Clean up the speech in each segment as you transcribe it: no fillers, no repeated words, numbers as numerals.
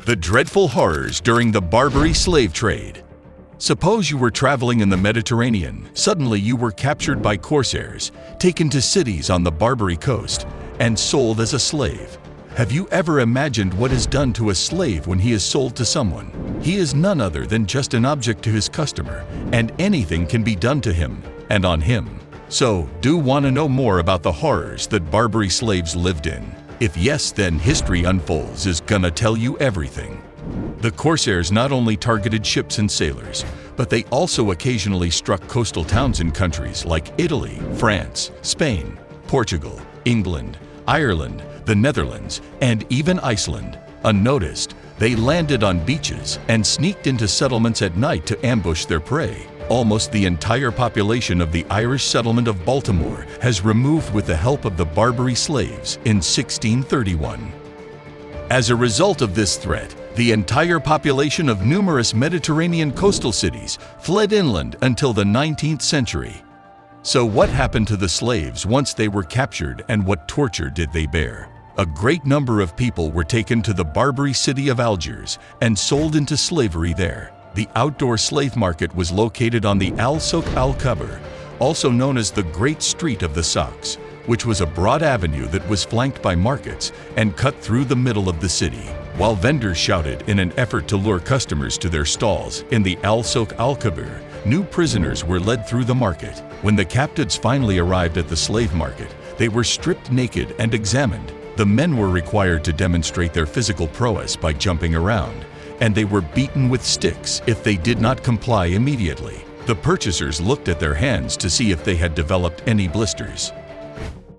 The dreadful horrors during the Barbary slave trade. Suppose you were traveling in the Mediterranean. Suddenly you were captured by corsairs, taken to cities on the Barbary Coast, and sold as a slave. Have you ever imagined what is done to a slave when he is sold to someone? He is none other than just an object to his customer, and anything can be done to him and on him. So, do want to know more about the horrors that Barbary slaves lived in? If yes, then History Unfolds is gonna tell you everything. The corsairs not only targeted ships and sailors, but they also occasionally struck coastal towns in countries like Italy, France, Spain, Portugal, England, Ireland, the Netherlands, and even Iceland. Unnoticed, they landed on beaches and sneaked into settlements at night to ambush their prey. Almost the entire population of the Irish settlement of Baltimore has removed with the help of the Barbary slaves in 1631. As a result of this threat, the entire population of numerous Mediterranean coastal cities fled inland until the 19th century. So what happened to the slaves once they were captured, and what torture did they bear? A great number of people were taken to the Barbary city of Algiers and sold into slavery there. The outdoor slave market was located on the Al-Souk al-Kubr, also known as the Great Street of the Souks, which was a broad avenue that was flanked by markets and cut through the middle of the city. While vendors shouted in an effort to lure customers to their stalls in the Al-Souk al-Kubr, new prisoners were led through the market. When the captives finally arrived at the slave market, they were stripped naked and examined. The men were required to demonstrate their physical prowess by jumping around, and they were beaten with sticks if they did not comply immediately. The purchasers looked at their hands to see if they had developed any blisters.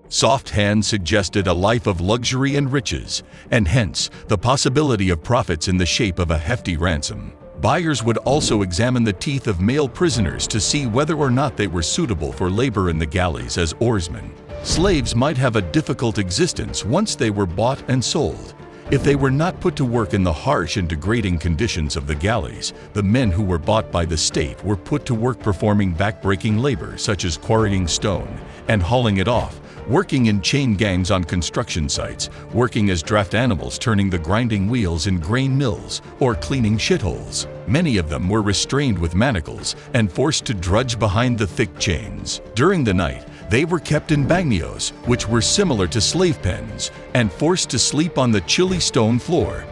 Soft hands suggested a life of luxury and riches, and hence the possibility of profits in the shape of a hefty ransom. Buyers would also examine the teeth of male prisoners to see whether or not they were suitable for labor in the galleys as oarsmen. Slaves might have a difficult existence once they were bought and sold. If they were not put to work in the harsh and degrading conditions of the galleys, the men who were bought by the state were put to work performing back-breaking labor such as quarrying stone and hauling it off, working in chain gangs on construction sites, working as draft animals turning the grinding wheels in grain mills, or cleaning shitholes. Many of them were restrained with manacles and forced to drudge behind the thick chains. During the night, they were kept in bagnios, which were similar to slave pens, and forced to sleep on the chilly stone floor.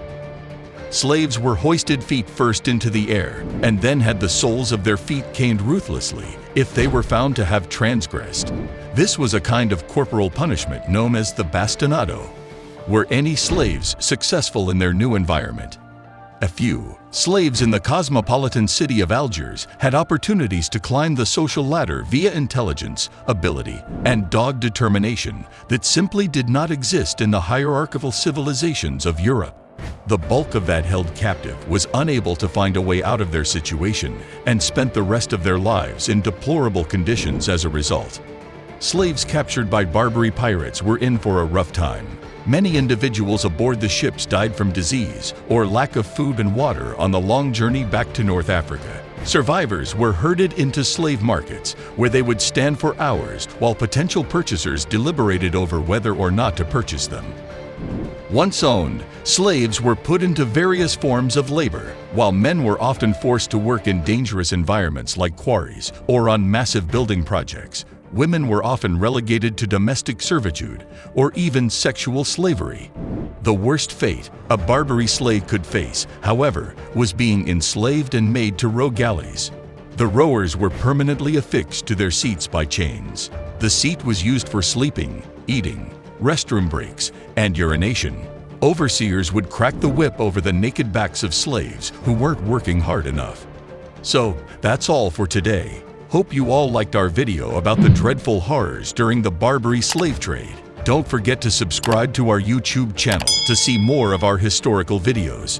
Slaves were hoisted feet first into the air, and then had the soles of their feet caned ruthlessly if they were found to have transgressed. This was a kind of corporal punishment known as the bastinado. Were any slaves successful in their new environment? A few. Slaves in the cosmopolitan city of Algiers had opportunities to climb the social ladder via intelligence, ability, and dogged determination that simply did not exist in the hierarchical civilizations of Europe. The bulk of that held captive was unable to find a way out of their situation and spent the rest of their lives in deplorable conditions as a result. Slaves captured by Barbary pirates were in for a rough time. Many individuals aboard the ships died from disease or lack of food and water on the long journey back to North Africa. Survivors were herded into slave markets where they would stand for hours while potential purchasers deliberated over whether or not to purchase them. Once owned, slaves were put into various forms of labor, while men were often forced to work in dangerous environments like quarries or on massive building projects. Women were often relegated to domestic servitude or even sexual slavery. The worst fate a Barbary slave could face, however, was being enslaved and made to row galleys. The rowers were permanently affixed to their seats by chains. The seat was used for sleeping, eating, restroom breaks, and urination. Overseers would crack the whip over the naked backs of slaves who weren't working hard enough. So, that's all for today. Hope you all liked our video about the dreadful horrors during the Barbary slave trade. Don't forget to subscribe to our YouTube channel to see more of our historical videos.